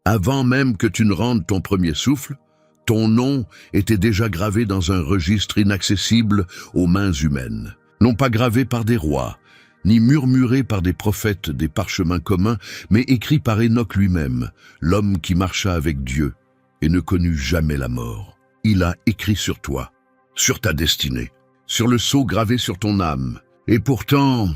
Avant même que tu ne rendes ton premier souffle, ton nom était déjà gravé dans un registre inaccessible aux mains humaines. Non pas gravé par des rois, ni murmuré par des prophètes des parchemins communs, mais écrit par Enoch lui-même, l'homme qui marcha avec Dieu et ne connut jamais la mort. Il a écrit sur toi, sur ta destinée, sur le sceau gravé sur ton âme. Et pourtant,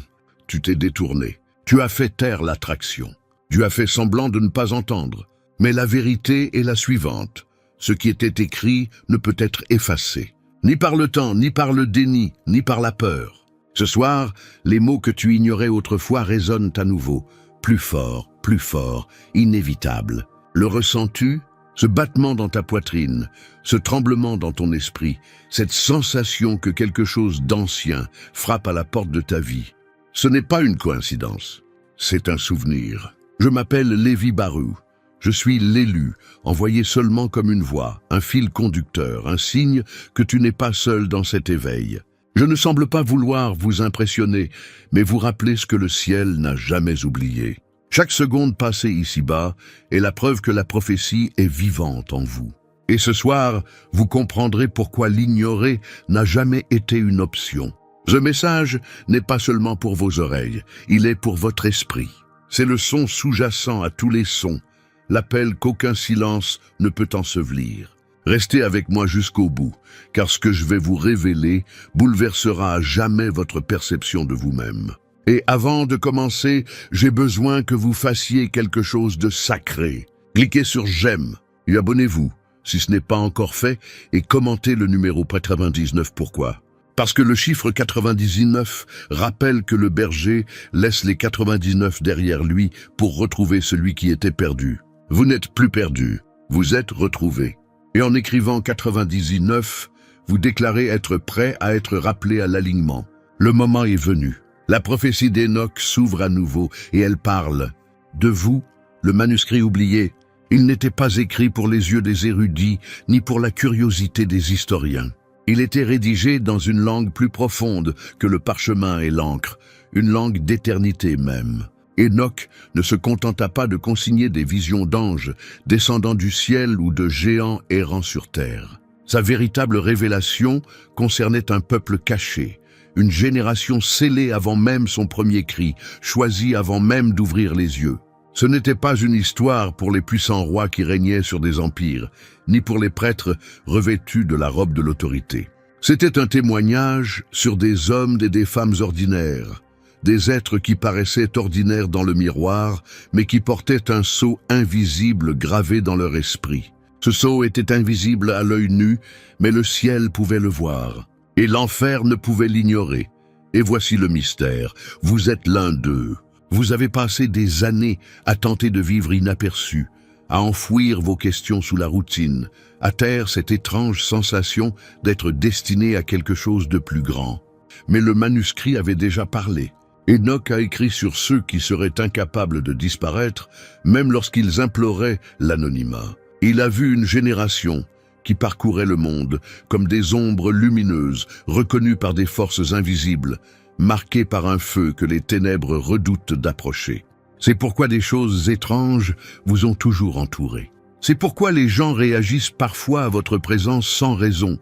tu t'es détourné. Tu as fait taire l'attraction. Tu as fait semblant de ne pas entendre. Mais la vérité est la suivante. Ce qui était écrit ne peut être effacé. Ni par le temps, ni par le déni, ni par la peur. Ce soir, les mots que tu ignorais autrefois résonnent à nouveau. Plus fort, inévitable. Le ressens-tu? Ce battement dans ta poitrine, ce tremblement dans ton esprit, cette sensation que quelque chose d'ancien frappe à la porte de ta vie. Ce n'est pas une coïncidence, c'est un souvenir. Je m'appelle Lévi Barou. Je suis l'élu, envoyé seulement comme une voix, un fil conducteur, un signe que tu n'es pas seul dans cet éveil. Je ne semble pas vouloir vous impressionner, mais vous rappeler ce que le ciel n'a jamais oublié. Chaque seconde passée ici-bas est la preuve que la prophétie est vivante en vous. Et ce soir, vous comprendrez pourquoi l'ignorer n'a jamais été une option. Ce message n'est pas seulement pour vos oreilles, il est pour votre esprit. C'est le son sous-jacent à tous les sons, l'appel qu'aucun silence ne peut ensevelir. Restez avec moi jusqu'au bout, car ce que je vais vous révéler bouleversera à jamais votre perception de vous-même. Et avant de commencer, j'ai besoin que vous fassiez quelque chose de sacré. Cliquez sur j'aime et abonnez-vous, si ce n'est pas encore fait, et commentez le numéro 99. Pourquoi? Parce que le chiffre 99 rappelle que le berger laisse les 99 derrière lui pour retrouver celui qui était perdu. Vous n'êtes plus perdu, vous êtes retrouvé. Et en écrivant 99, vous déclarez être prêt à être rappelé à l'alignement. Le moment est venu. La prophétie d'Enoch s'ouvre à nouveau et elle parle. De vous, le manuscrit oublié, il n'était pas écrit pour les yeux des érudits ni pour la curiosité des historiens. Il était rédigé dans une langue plus profonde que le parchemin et l'encre, une langue d'éternité même. Enoch ne se contenta pas de consigner des visions d'anges descendant du ciel ou de géants errant sur terre. Sa véritable révélation concernait un peuple caché, une génération scellée avant même son premier cri, choisie avant même d'ouvrir les yeux. Ce n'était pas une histoire pour les puissants rois qui régnaient sur des empires, ni pour les prêtres revêtus de la robe de l'autorité. C'était un témoignage sur des hommes et des femmes ordinaires, des êtres qui paraissaient ordinaires dans le miroir, mais qui portaient un sceau invisible gravé dans leur esprit. Ce sceau était invisible à l'œil nu, mais le ciel pouvait le voir, et l'enfer ne pouvait l'ignorer. Et voici le mystère, vous êtes l'un d'eux. Vous avez passé des années à tenter de vivre inaperçu, à enfouir vos questions sous la routine, à taire cette étrange sensation d'être destiné à quelque chose de plus grand. Mais le manuscrit avait déjà parlé. Enoch a écrit sur ceux qui seraient incapables de disparaître, même lorsqu'ils imploraient l'anonymat. Il a vu une génération qui parcourait le monde comme des ombres lumineuses, reconnues par des forces invisibles, marquées par un feu que les ténèbres redoutent d'approcher. C'est pourquoi des choses étranges vous ont toujours entouré. C'est pourquoi les gens réagissent parfois à votre présence sans raison,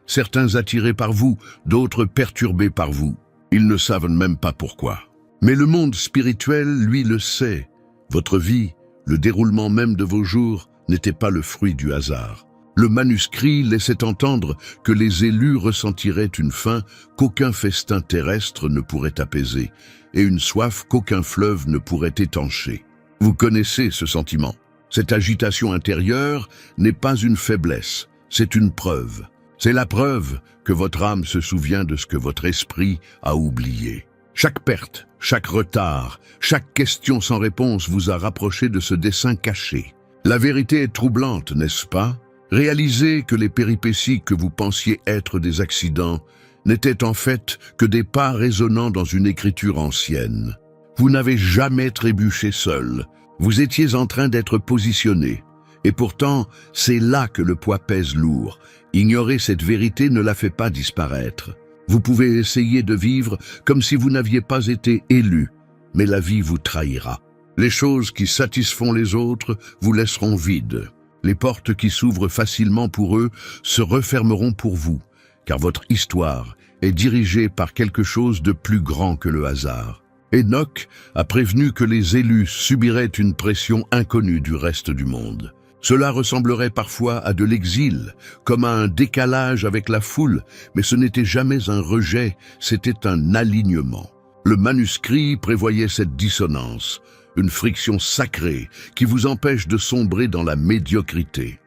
certains attirés par vous, d'autres perturbés par vous. Ils ne savent même pas pourquoi. Mais le monde spirituel, lui, le sait. Votre vie, le déroulement même de vos jours, n'était pas le fruit du hasard. Le manuscrit laissait entendre que les élus ressentiraient une faim qu'aucun festin terrestre ne pourrait apaiser, et une soif qu'aucun fleuve ne pourrait étancher. Vous connaissez ce sentiment. Cette agitation intérieure n'est pas une faiblesse, c'est une preuve. C'est la preuve que votre âme se souvient de ce que votre esprit a oublié. Chaque perte, chaque retard, chaque question sans réponse vous a rapproché de ce dessein caché. La vérité est troublante, n'est-ce pas? Réalisez que les péripéties que vous pensiez être des accidents n'étaient en fait que des pas résonnant dans une écriture ancienne. Vous n'avez jamais trébuché seul. Vous étiez en train d'être positionné. Et pourtant, c'est là que le poids pèse lourd. Ignorer cette vérité ne la fait pas disparaître. Vous pouvez essayer de vivre comme si vous n'aviez pas été élu, mais la vie vous trahira. Les choses qui satisfont les autres vous laisseront vides. Les portes qui s'ouvrent facilement pour eux se refermeront pour vous, car votre histoire est dirigée par quelque chose de plus grand que le hasard. Enoch a prévenu que les élus subiraient une pression inconnue du reste du monde. Cela ressemblerait parfois à de l'exil, comme à un décalage avec la foule, mais ce n'était jamais un rejet, c'était un alignement. Le manuscrit prévoyait cette dissonance, une friction sacrée qui vous empêche de sombrer dans la médiocrité.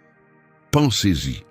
Pensez-y.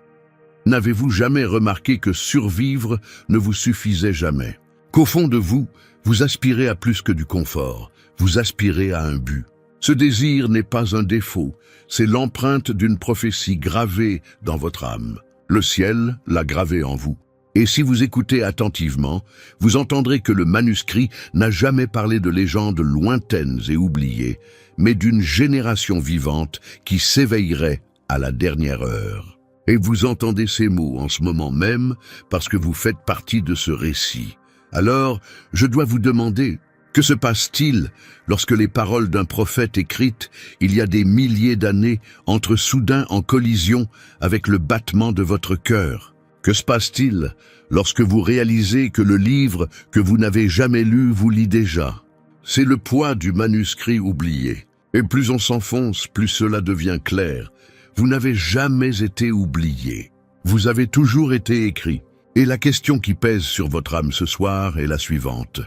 N'avez-vous jamais remarqué que survivre ne vous suffisait jamais? Qu'au fond de vous, vous aspirez à plus que du confort, vous aspirez à un but. Ce désir n'est pas un défaut, c'est l'empreinte d'une prophétie gravée dans votre âme. Le ciel l'a gravée en vous. Et si vous écoutez attentivement, vous entendrez que le manuscrit n'a jamais parlé de légendes lointaines et oubliées, mais d'une génération vivante qui s'éveillerait à la dernière heure. Et vous entendez ces mots en ce moment même parce que vous faites partie de ce récit. Alors, je dois vous demander, que se passe-t-il lorsque les paroles d'un prophète écrites il y a des milliers d'années entrent soudain en collision avec le battement de votre cœur? Que se passe-t-il lorsque vous réalisez que le livre que vous n'avez jamais lu vous lit déjà? C'est le poids du manuscrit oublié. Et plus on s'enfonce, plus cela devient clair. Vous n'avez jamais été oublié. Vous avez toujours été écrit. Et la question qui pèse sur votre âme ce soir est la suivante.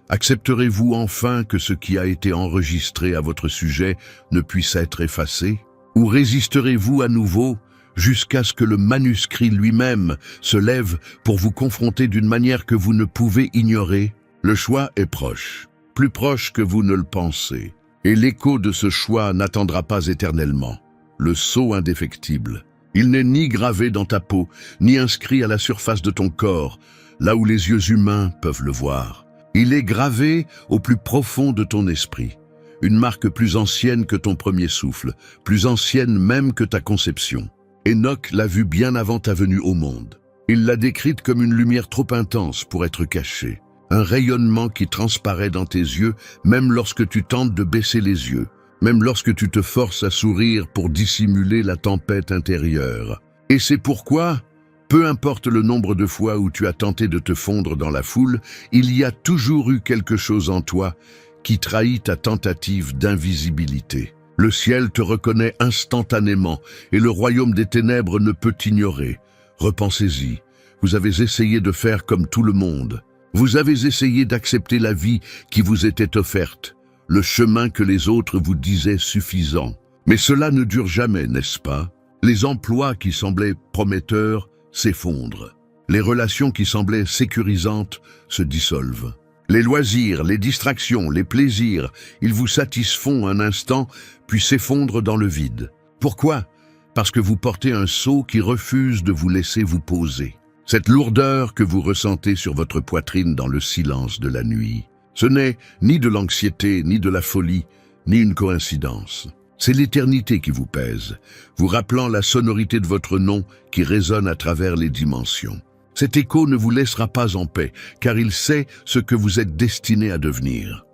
Accepterez-vous enfin que ce qui a été enregistré à votre sujet ne puisse être effacé? Ou résisterez-vous à nouveau jusqu'à ce que le manuscrit lui-même se lève pour vous confronter d'une manière que vous ne pouvez ignorer? Le choix est proche, plus proche que vous ne le pensez. Et l'écho de ce choix n'attendra pas éternellement. Le sceau indéfectible. Il n'est ni gravé dans ta peau, ni inscrit à la surface de ton corps, là où les yeux humains peuvent le voir. Il est gravé au plus profond de ton esprit. Une marque plus ancienne que ton premier souffle, plus ancienne même que ta conception. Enoch l'a vue bien avant ta venue au monde. Il l'a décrite comme une lumière trop intense pour être cachée. Un rayonnement qui transparaît dans tes yeux, même lorsque tu tentes de baisser les yeux. Même lorsque tu te forces à sourire pour dissimuler la tempête intérieure. Et c'est pourquoi, peu importe le nombre de fois où tu as tenté de te fondre dans la foule, il y a toujours eu quelque chose en toi qui trahit ta tentative d'invisibilité. Le ciel te reconnaît instantanément et le royaume des ténèbres ne peut t'ignorer. Repensez-y, vous avez essayé de faire comme tout le monde. Vous avez essayé d'accepter la vie qui vous était offerte, le chemin que les autres vous disaient suffisant. Mais cela ne dure jamais, n'est-ce pas? Les emplois qui semblaient prometteurs s'effondrent. Les relations qui semblaient sécurisantes se dissolvent. Les loisirs, les distractions, les plaisirs, ils vous satisfont un instant, puis s'effondrent dans le vide. Pourquoi? Parce que vous portez un sceau qui refuse de vous laisser vous poser. Cette lourdeur que vous ressentez sur votre poitrine dans le silence de la nuit, ce n'est ni de l'anxiété, ni de la folie, ni une coïncidence. C'est l'éternité qui vous pèse, vous rappelant la sonorité de votre nom qui résonne à travers les dimensions. Cet écho ne vous laissera pas en paix, car il sait ce que vous êtes destiné à devenir.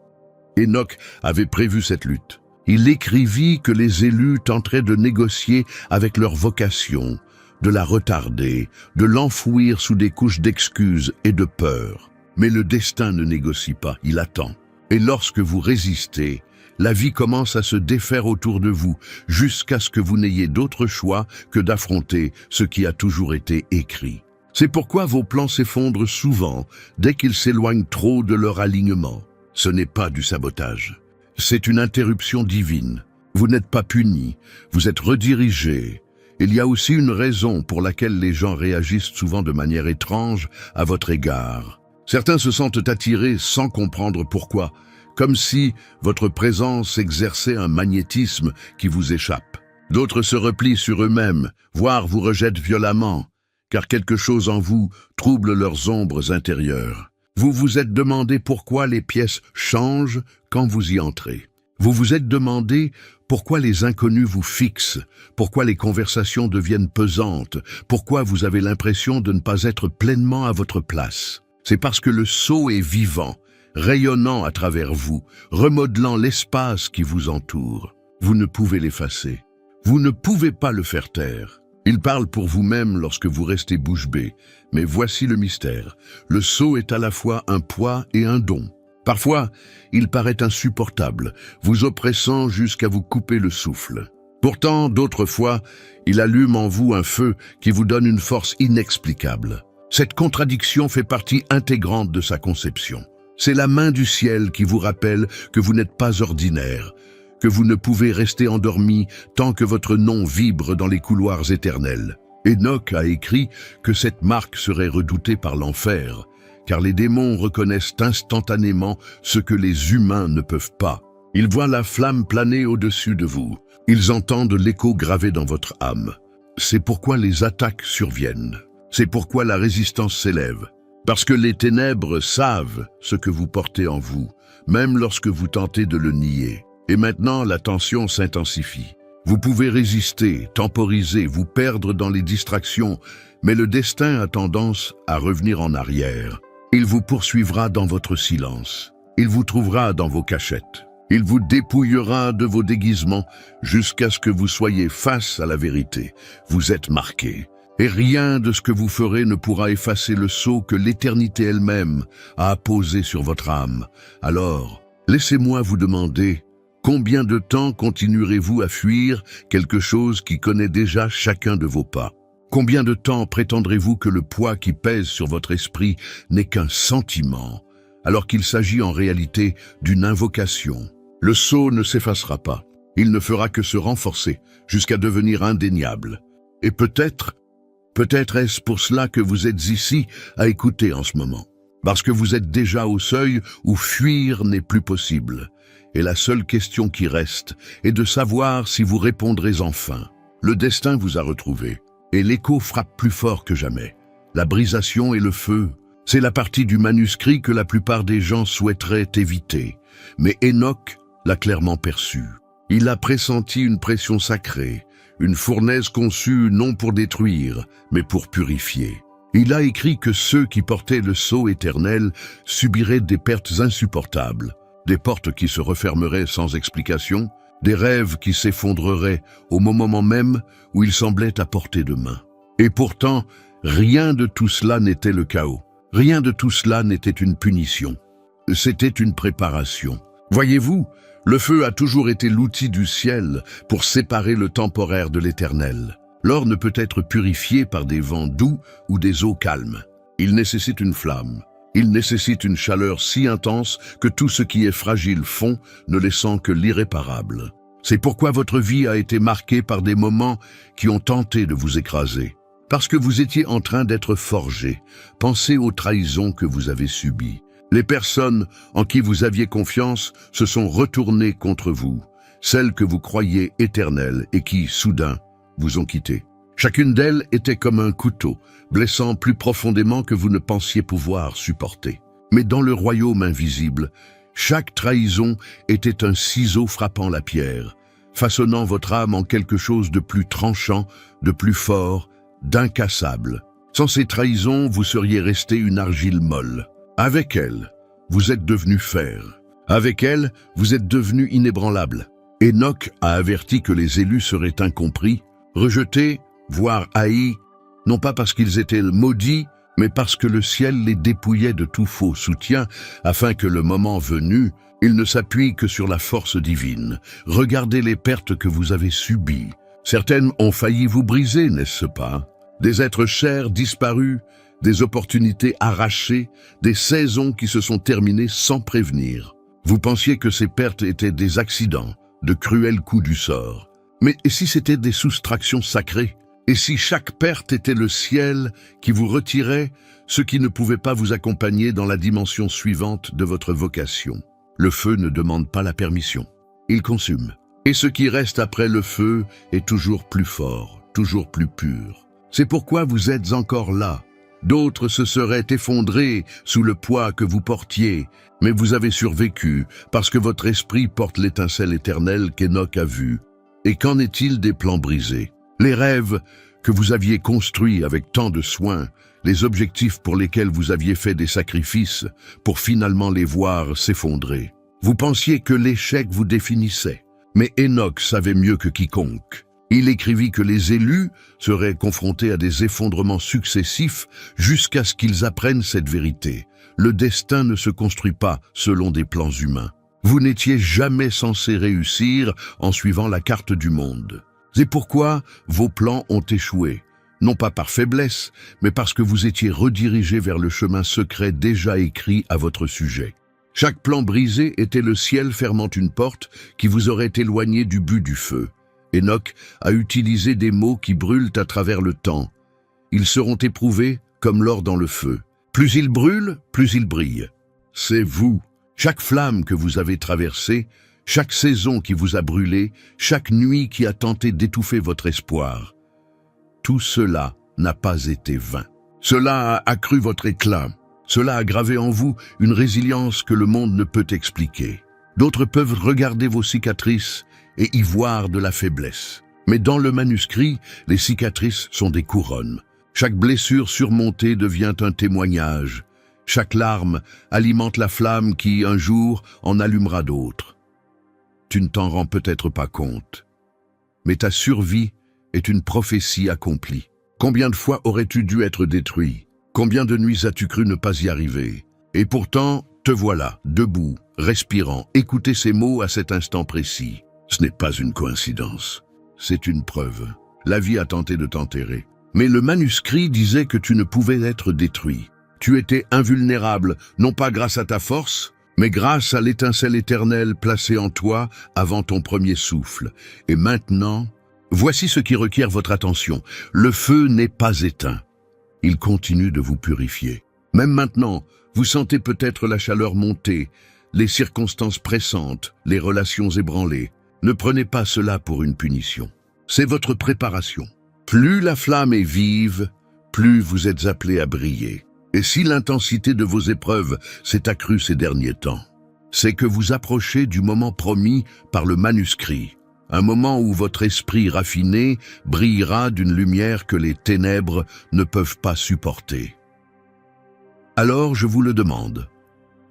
Enoch avait prévu cette lutte. Il écrivit que les élus tenteraient de négocier avec leur vocation, de la retarder, de l'enfouir sous des couches d'excuses et de peur. Mais le destin ne négocie pas, il attend. Et lorsque vous résistez, la vie commence à se défaire autour de vous, jusqu'à ce que vous n'ayez d'autre choix que d'affronter ce qui a toujours été écrit. C'est pourquoi vos plans s'effondrent souvent dès qu'ils s'éloignent trop de leur alignement. Ce n'est pas du sabotage, c'est une interruption divine. Vous n'êtes pas puni, vous êtes redirigé. Il y a aussi une raison pour laquelle les gens réagissent souvent de manière étrange à votre égard. Certains se sentent attirés sans comprendre pourquoi, comme si votre présence exerçait un magnétisme qui vous échappe. D'autres se replient sur eux-mêmes, voire vous rejettent violemment, car quelque chose en vous trouble leurs ombres intérieures. Vous vous êtes demandé pourquoi les pièces changent quand vous y entrez. Vous vous êtes demandé pourquoi les inconnus vous fixent, pourquoi les conversations deviennent pesantes, pourquoi vous avez l'impression de ne pas être pleinement à votre place. C'est parce que le sceau est vivant, rayonnant à travers vous, remodelant l'espace qui vous entoure. Vous ne pouvez l'effacer. Vous ne pouvez pas le faire taire. Il parle pour vous-même lorsque vous restez bouche bée. Mais voici le mystère. Le sceau est à la fois un poids et un don. Parfois, il paraît insupportable, vous oppressant jusqu'à vous couper le souffle. Pourtant, d'autres fois, il allume en vous un feu qui vous donne une force inexplicable. Cette contradiction fait partie intégrante de sa conception. C'est la main du ciel qui vous rappelle que vous n'êtes pas ordinaire, que vous ne pouvez rester endormi tant que votre nom vibre dans les couloirs éternels. Enoch a écrit que cette marque serait redoutée par l'enfer, car les démons reconnaissent instantanément ce que les humains ne peuvent pas. Ils voient la flamme planer au-dessus de vous. Ils entendent l'écho gravé dans votre âme. C'est pourquoi les attaques surviennent. C'est pourquoi la résistance s'élève. Parce que les ténèbres savent ce que vous portez en vous, même lorsque vous tentez de le nier. Et maintenant, la tension s'intensifie. Vous pouvez résister, temporiser, vous perdre dans les distractions, mais le destin a tendance à revenir en arrière. Il vous poursuivra dans votre silence. Il vous trouvera dans vos cachettes. Il vous dépouillera de vos déguisements jusqu'à ce que vous soyez face à la vérité. Vous êtes marqué. Et rien de ce que vous ferez ne pourra effacer le sceau que l'éternité elle-même a apposé sur votre âme. Alors, laissez-moi vous demander, combien de temps continuerez-vous à fuir quelque chose qui connaît déjà chacun de vos pas? Combien de temps prétendrez-vous que le poids qui pèse sur votre esprit n'est qu'un sentiment, alors qu'il s'agit en réalité d'une invocation? Le sceau ne s'effacera pas. Il ne fera que se renforcer jusqu'à devenir indéniable. Et peut-être est-ce pour cela que vous êtes ici à écouter en ce moment. Parce que vous êtes déjà au seuil où fuir n'est plus possible. Et la seule question qui reste est de savoir si vous répondrez enfin. Le destin vous a retrouvé. Et l'écho frappe plus fort que jamais. La brisation et le feu, c'est la partie du manuscrit que la plupart des gens souhaiteraient éviter. Mais Enoch l'a clairement perçu. Il a pressenti une pression sacrée, une fournaise conçue non pour détruire, mais pour purifier. Il a écrit que ceux qui portaient le sceau éternel subiraient des pertes insupportables, des portes qui se refermeraient sans explication, des rêves qui s'effondreraient au moment même où ils semblaient à portée de main. Et pourtant, rien de tout cela n'était le chaos. Rien de tout cela n'était une punition. C'était une préparation. Voyez-vous, le feu a toujours été l'outil du ciel pour séparer le temporaire de l'éternel. L'or ne peut être purifié par des vents doux ou des eaux calmes. Il nécessite une flamme. Il nécessite une chaleur si intense que tout ce qui est fragile fond, ne laissant que l'irréparable. C'est pourquoi votre vie a été marquée par des moments qui ont tenté de vous écraser. Parce que vous étiez en train d'être forgé. Pensez aux trahisons que vous avez subies. Les personnes en qui vous aviez confiance se sont retournées contre vous. Celles que vous croyiez éternelles et qui, soudain, vous ont quitté. Chacune d'elles était comme un couteau, blessant plus profondément que vous ne pensiez pouvoir supporter. Mais dans le royaume invisible, chaque trahison était un ciseau frappant la pierre, façonnant votre âme en quelque chose de plus tranchant, de plus fort, d'incassable. Sans ces trahisons, vous seriez resté une argile molle. Avec elles, vous êtes devenu fer. Avec elles, vous êtes devenu inébranlable. Enoch a averti que les élus seraient incompris, rejetés, voire haïs, non pas parce qu'ils étaient maudits, mais parce que le ciel les dépouillait de tout faux soutien, afin que le moment venu, ils ne s'appuient que sur la force divine. Regardez les pertes que vous avez subies. Certaines ont failli vous briser, n'est-ce pas? Des êtres chers disparus, des opportunités arrachées, des saisons qui se sont terminées sans prévenir. Vous pensiez que ces pertes étaient des accidents, de cruels coups du sort. Mais et si c'était des soustractions sacrées? Et si chaque perte était le ciel qui vous retirait ce qui ne pouvait pas vous accompagner dans la dimension suivante de votre vocation? Le feu ne demande pas la permission. Il consume. Et ce qui reste après le feu est toujours plus fort, toujours plus pur. C'est pourquoi vous êtes encore là. D'autres se seraient effondrés sous le poids que vous portiez, mais vous avez survécu parce que votre esprit porte l'étincelle éternelle qu'Enoch a vue. Et qu'en est-il des plans brisés? Les rêves que vous aviez construit avec tant de soin, les objectifs pour lesquels vous aviez fait des sacrifices, pour finalement les voir s'effondrer. Vous pensiez que l'échec vous définissait, mais Enoch savait mieux que quiconque. Il écrivit que les élus seraient confrontés à des effondrements successifs jusqu'à ce qu'ils apprennent cette vérité. Le destin ne se construit pas selon des plans humains. Vous n'étiez jamais censé réussir en suivant la carte du monde. C'est pourquoi vos plans ont échoué, non pas par faiblesse, mais parce que vous étiez redirigé vers le chemin secret déjà écrit à votre sujet. Chaque plan brisé était le ciel fermant une porte qui vous aurait éloigné du but du feu. Enoch a utilisé des mots qui brûlent à travers le temps. Ils seront éprouvés comme l'or dans le feu. Plus ils brûlent, plus ils brillent. C'est vous. Chaque flamme que vous avez traversée, chaque saison qui vous a brûlé, chaque nuit qui a tenté d'étouffer votre espoir. Tout cela n'a pas été vain. Cela a accru votre éclat. Cela a gravé en vous une résilience que le monde ne peut expliquer. D'autres peuvent regarder vos cicatrices et y voir de la faiblesse. Mais dans le manuscrit, les cicatrices sont des couronnes. Chaque blessure surmontée devient un témoignage. Chaque larme alimente la flamme qui, un jour, en allumera d'autres. Tu ne t'en rends peut-être pas compte, mais ta survie est une prophétie accomplie. Combien de fois aurais-tu dû être détruit? Combien de nuits as-tu cru ne pas y arriver? Et pourtant, te voilà, debout, respirant, écoutez ces mots à cet instant précis. Ce n'est pas une coïncidence, c'est une preuve. La vie a tenté de t'enterrer. Mais le manuscrit disait que tu ne pouvais être détruit. Tu étais invulnérable, non pas grâce à ta force, mais grâce à l'étincelle éternelle placée en toi avant ton premier souffle. Et maintenant, voici ce qui requiert votre attention. Le feu n'est pas éteint. Il continue de vous purifier. Même maintenant, vous sentez peut-être la chaleur monter, les circonstances pressantes, les relations ébranlées. Ne prenez pas cela pour une punition. C'est votre préparation. Plus la flamme est vive, plus vous êtes appelé à briller. Et si l'intensité de vos épreuves s'est accrue ces derniers temps, c'est que vous approchez du moment promis par le manuscrit, un moment où votre esprit raffiné brillera d'une lumière que les ténèbres ne peuvent pas supporter. Alors je vous le demande,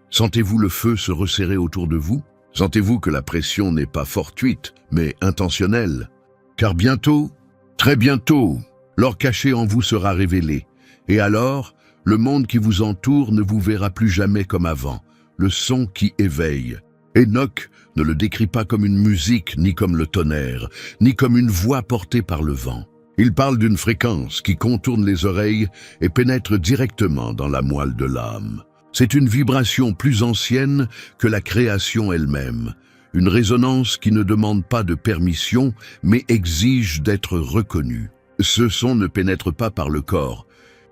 sentez-vous le feu se resserrer autour de vous? Sentez-vous que la pression n'est pas fortuite, mais intentionnelle? Car bientôt, très bientôt, l'or caché en vous sera révélé, et alors, le monde qui vous entoure ne vous verra plus jamais comme avant, le son qui éveille. Enoch ne le décrit pas comme une musique, ni comme le tonnerre, ni comme une voix portée par le vent. Il parle d'une fréquence qui contourne les oreilles et pénètre directement dans la moelle de l'âme. C'est une vibration plus ancienne que la création elle-même, une résonance qui ne demande pas de permission, mais exige d'être reconnue. Ce son ne pénètre pas par le corps.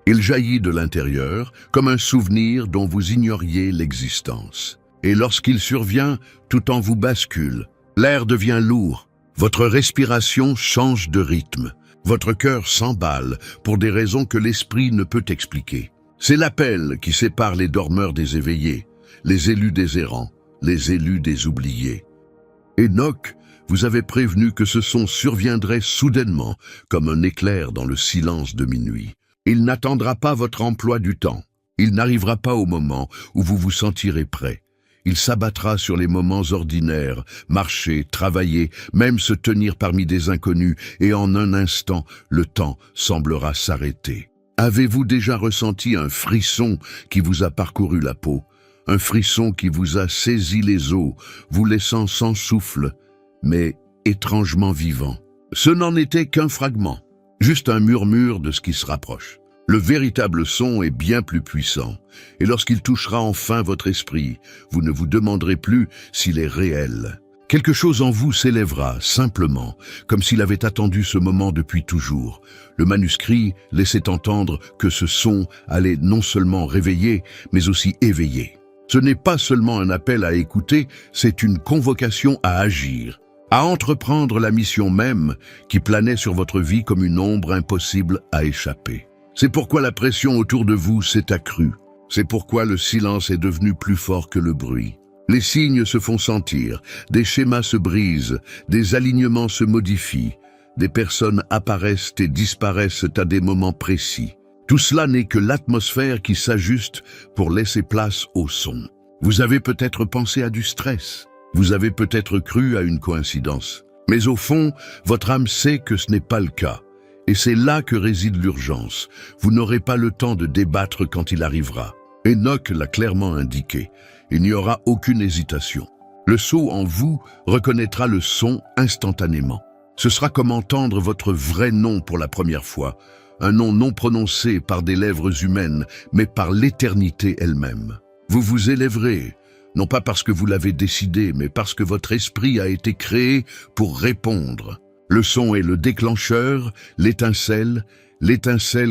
Il jaillit de l'intérieur, comme un souvenir dont vous ignoriez l'existence. Et lorsqu'il survient, tout en vous bascule. L'air devient lourd. Votre respiration change de rythme. Votre cœur s'emballe pour des raisons que l'esprit ne peut expliquer. C'est l'appel qui sépare les dormeurs des éveillés, les élus des errants, les élus des oubliés. Enoch vous avait prévenu que ce son surviendrait soudainement, comme un éclair dans le silence de minuit. Il n'attendra pas votre emploi du temps. Il n'arrivera pas au moment où vous vous sentirez prêt. Il s'abattra sur les moments ordinaires, marcher, travailler, même se tenir parmi des inconnus, et en un instant, le temps semblera s'arrêter. Avez-vous déjà ressenti un frisson qui vous a parcouru la peau? Un frisson qui vous a saisi les os, vous laissant sans souffle, mais étrangement vivant. Ce n'en était qu'un fragment, juste un murmure de ce qui se rapproche. Le véritable son est bien plus puissant, et lorsqu'il touchera enfin votre esprit, vous ne vous demanderez plus s'il est réel. Quelque chose en vous s'élèvera, simplement, comme s'il avait attendu ce moment depuis toujours. Le manuscrit laissait entendre que ce son allait non seulement réveiller, mais aussi éveiller. Ce n'est pas seulement un appel à écouter, c'est une convocation à agir, à entreprendre la mission même qui planait sur votre vie comme une ombre impossible à échapper. C'est pourquoi la pression autour de vous s'est accrue. C'est pourquoi le silence est devenu plus fort que le bruit. Les signes se font sentir, des schémas se brisent, des alignements se modifient, Des personnes apparaissent et disparaissent à des moments précis. Tout cela n'est que l'atmosphère qui s'ajuste pour laisser place au son. Vous avez peut-être pensé à du stress. Vous avez peut-être cru à une coïncidence. Mais au fond, votre âme sait que ce n'est pas le cas. Et c'est là que réside l'urgence. Vous n'aurez pas le temps de débattre quand il arrivera. Enoch l'a clairement indiqué. Il n'y aura aucune hésitation. Le sceau en vous reconnaîtra le son instantanément. Ce sera comme entendre votre vrai nom pour la première fois. Un nom non prononcé par des lèvres humaines, mais par l'éternité elle-même. Vous vous élèverez, non pas parce que vous l'avez décidé, mais parce que votre esprit a été créé pour répondre. Le son est le déclencheur, l'étincelle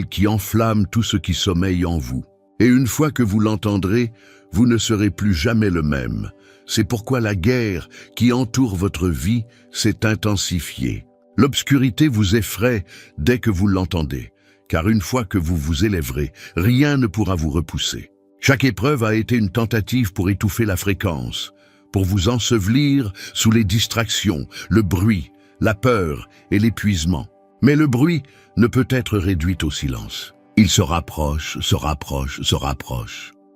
qui enflamme tout ce qui sommeille en vous. Et une fois que vous l'entendrez, vous ne serez plus jamais le même. C'est pourquoi la guerre qui entoure votre vie s'est intensifiée. L'obscurité vous effraie dès que vous l'entendez, car une fois que vous vous élèverez, rien ne pourra vous repousser. Chaque épreuve a été une tentative pour étouffer la fréquence, pour vous ensevelir sous les distractions, le bruit, la peur et l'épuisement. Mais le bruit ne peut être réduit au silence. Il se rapproche,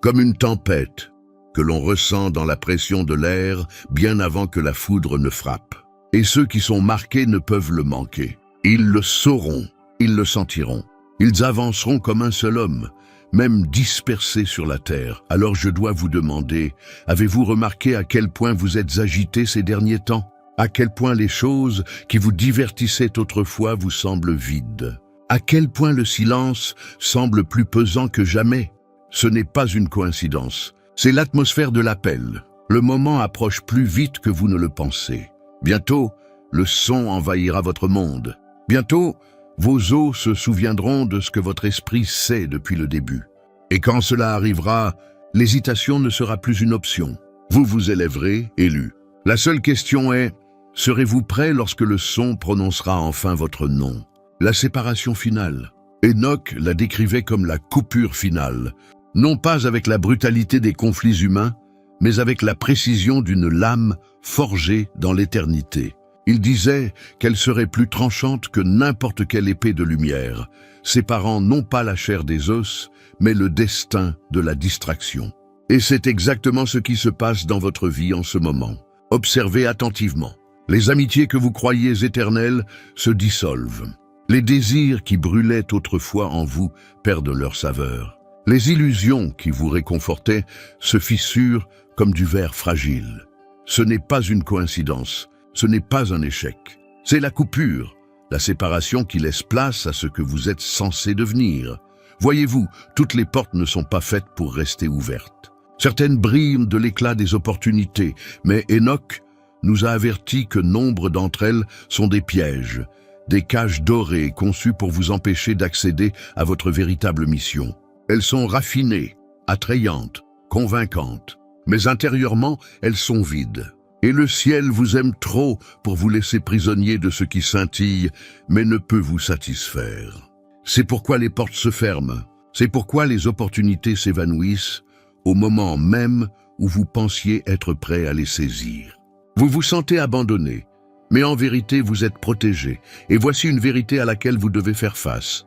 comme une tempête que l'on ressent dans la pression de l'air bien avant que la foudre ne frappe. Et ceux qui sont marqués ne peuvent le manquer. Ils le sauront, ils le sentiront. Ils avanceront comme un seul homme, même dispersés sur la terre. Alors je dois vous demander, avez-vous remarqué à quel point vous êtes agité ces derniers temps? À quel point les choses qui vous divertissaient autrefois vous semblent vides? À quel point le silence semble plus pesant que jamais? Ce n'est pas une coïncidence, c'est l'atmosphère de l'appel. Le moment approche plus vite que vous ne le pensez. Bientôt, le son envahira votre monde. Bientôt, vos os se souviendront de ce que votre esprit sait depuis le début. Et quand cela arrivera, l'hésitation ne sera plus une option. Vous vous élèverez, élu. La seule question est, serez-vous prêt lorsque le son prononcera enfin votre nom? La séparation finale. Enoch la décrivait comme la coupure finale, non pas avec la brutalité des conflits humains, mais avec la précision d'une lame forgée dans l'éternité. Il disait qu'elle serait plus tranchante que n'importe quelle épée de lumière, séparant non pas la chair des os, mais le destin de la distraction. Et c'est exactement ce qui se passe dans votre vie en ce moment. Observez attentivement. Les amitiés que vous croyez éternelles se dissolvent. Les désirs qui brûlaient autrefois en vous perdent leur saveur. Les illusions qui vous réconfortaient se fissurent comme du verre fragile. Ce n'est pas une coïncidence, ce n'est pas un échec. C'est la coupure, la séparation qui laisse place à ce que vous êtes censé devenir. Voyez-vous, toutes les portes ne sont pas faites pour rester ouvertes. Certaines brillent de l'éclat des opportunités, mais Enoch nous a averti que nombre d'entre elles sont des pièges, des cages dorées conçues pour vous empêcher d'accéder à votre véritable mission. Elles sont raffinées, attrayantes, convaincantes, mais intérieurement, elles sont vides. Et le ciel vous aime trop pour vous laisser prisonnier de ce qui scintille, mais ne peut vous satisfaire. C'est pourquoi les portes se ferment, c'est pourquoi les opportunités s'évanouissent au moment même où vous pensiez être prêt à les saisir. Vous vous sentez abandonné, mais en vérité vous êtes protégé, et voici une vérité à laquelle vous devez faire face.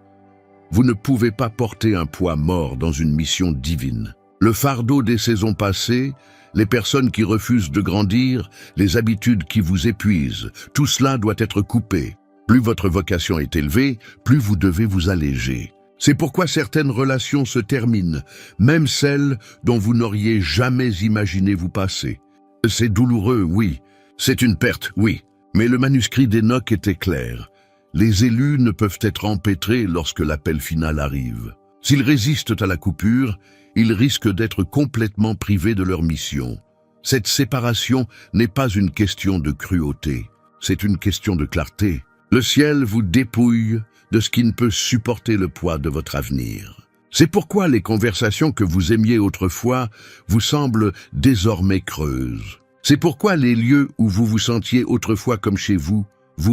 Vous ne pouvez pas porter un poids mort dans une mission divine. Le fardeau des saisons passées, les personnes qui refusent de grandir, les habitudes qui vous épuisent, tout cela doit être coupé. Plus votre vocation est élevée, plus vous devez vous alléger. C'est pourquoi certaines relations se terminent, même celles dont vous n'auriez jamais imaginé vous passer. C'est douloureux, oui. C'est une perte, oui. Mais le manuscrit d'Enoch était clair. Les élus ne peuvent être empêtrés lorsque l'appel final arrive. S'ils résistent à la coupure, ils risquent d'être complètement privés de leur mission. Cette séparation n'est pas une question de cruauté, c'est une question de clarté. Le ciel vous dépouille de ce qui ne peut supporter le poids de votre avenir. C'est pourquoi les conversations que vous aimiez autrefois vous semblent désormais creuses. C'est pourquoi les lieux où vous vous sentiez autrefois comme chez vous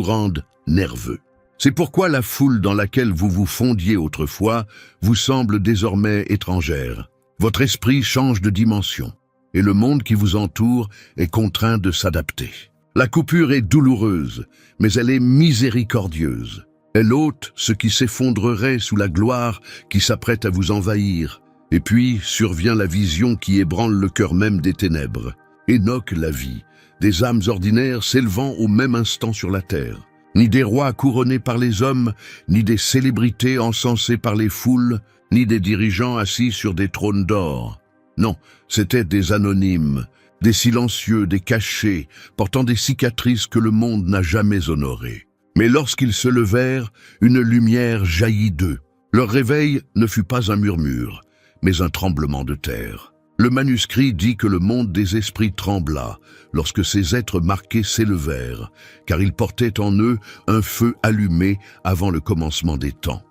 rendent nerveux. C'est pourquoi la foule dans laquelle vous vous fondiez autrefois vous semble désormais étrangère. Votre esprit change de dimension et le monde qui vous entoure est contraint de s'adapter. La coupure est douloureuse, mais elle est miséricordieuse. Elle ôte ce qui s'effondrerait sous la gloire qui s'apprête à vous envahir. Et puis survient la vision qui ébranle le cœur même des ténèbres. Enoch la vit, des âmes ordinaires s'élevant au même instant sur la terre. Ni des rois couronnés par les hommes, ni des célébrités encensées par les foules, ni des dirigeants assis sur des trônes d'or. Non, c'étaient des anonymes, des silencieux, des cachés, portant des cicatrices que le monde n'a jamais honorées. Mais lorsqu'ils se levèrent, une lumière jaillit d'eux. Leur réveil ne fut pas un murmure, mais un tremblement de terre. Le manuscrit dit que le monde des esprits trembla lorsque ces êtres marqués s'élevèrent, car ils portaient en eux un feu allumé avant le commencement des temps.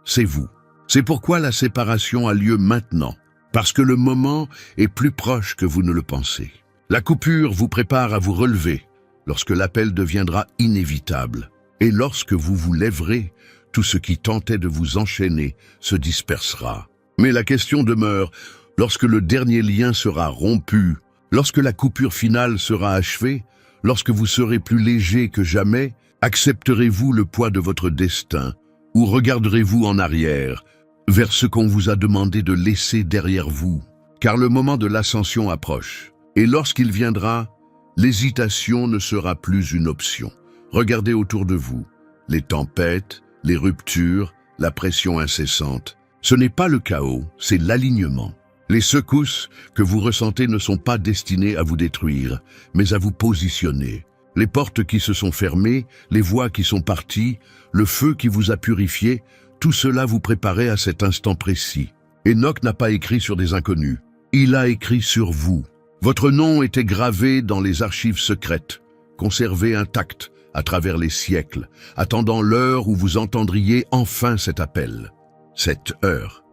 C'est vous. C'est pourquoi la séparation a lieu maintenant, parce que le moment est plus proche que vous ne le pensez. La coupure vous prépare à vous relever lorsque l'appel deviendra inévitable, et lorsque vous vous lèverez, tout ce qui tentait de vous enchaîner se dispersera. Mais la question demeure, lorsque le dernier lien sera rompu, lorsque la coupure finale sera achevée, lorsque vous serez plus léger que jamais, accepterez-vous le poids de votre destin, ou regarderez-vous en arrière, vers ce qu'on vous a demandé de laisser derrière vous? Car le moment de l'ascension approche, et lorsqu'il viendra, l'hésitation ne sera plus une option. Regardez autour de vous, les tempêtes, les ruptures, la pression incessante. Ce n'est pas le chaos, c'est l'alignement. Les secousses que vous ressentez ne sont pas destinées à vous détruire, mais à vous positionner. Les portes qui se sont fermées, les voies qui sont parties, le feu qui vous a purifié, tout cela vous préparait à cet instant précis. Enoch n'a pas écrit sur des inconnus, il a écrit sur vous. Votre nom était gravé dans les archives secrètes, conservé intact à travers les siècles, attendant l'heure où vous entendriez enfin cet appel. Cette heure.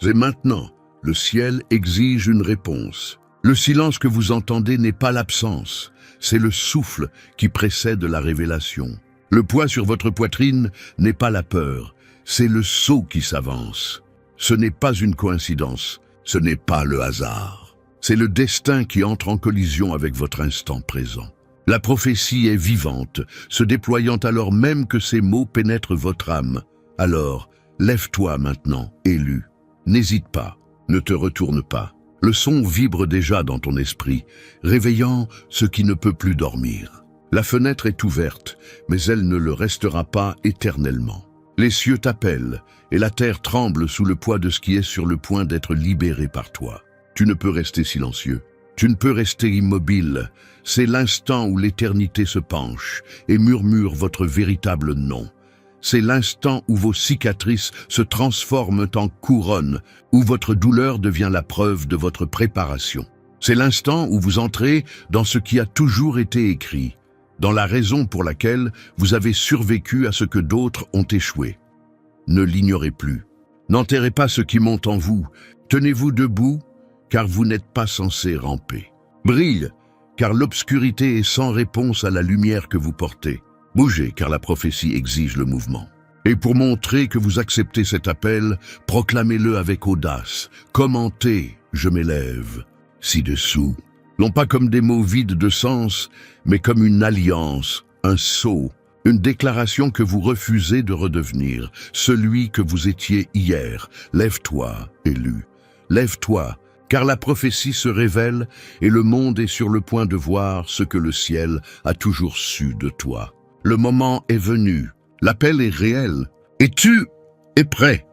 Et maintenant, le ciel exige une réponse. Le silence que vous entendez n'est pas l'absence, c'est le souffle qui précède la révélation. Le poids sur votre poitrine n'est pas la peur, c'est le sceau qui s'avance. Ce n'est pas une coïncidence, ce n'est pas le hasard. C'est le destin qui entre en collision avec votre instant présent. La prophétie est vivante, se déployant alors même que ces mots pénètrent votre âme. Alors, lève-toi maintenant, élu. N'hésite pas, ne te retourne pas. Le son vibre déjà dans ton esprit, réveillant ce qui ne peut plus dormir. La fenêtre est ouverte, mais elle ne le restera pas éternellement. Les cieux t'appellent, et la terre tremble sous le poids de ce qui est sur le point d'être libéré par toi. Tu ne peux rester silencieux, tu ne peux rester immobile. C'est l'instant où l'éternité se penche et murmure votre véritable nom. C'est l'instant où vos cicatrices se transforment en couronne, où votre douleur devient la preuve de votre préparation. C'est l'instant où vous entrez dans ce qui a toujours été écrit, dans la raison pour laquelle vous avez survécu à ce que d'autres ont échoué. Ne l'ignorez plus. N'enterrez pas ce qui monte en vous. Tenez-vous debout, car vous n'êtes pas censé ramper. Brille, car l'obscurité est sans réponse à la lumière que vous portez. Bougez, car la prophétie exige le mouvement. Et pour montrer que vous acceptez cet appel, proclamez-le avec audace. Commentez, je m'élève, ci-dessous. Non pas comme des mots vides de sens, mais comme une alliance, un sceau, une déclaration que vous refusez de redevenir, celui que vous étiez hier. Lève-toi, élu. Lève-toi, car la prophétie se révèle et le monde est sur le point de voir ce que le ciel a toujours su de toi. Le moment est venu, l'appel est réel, et tu es prêt.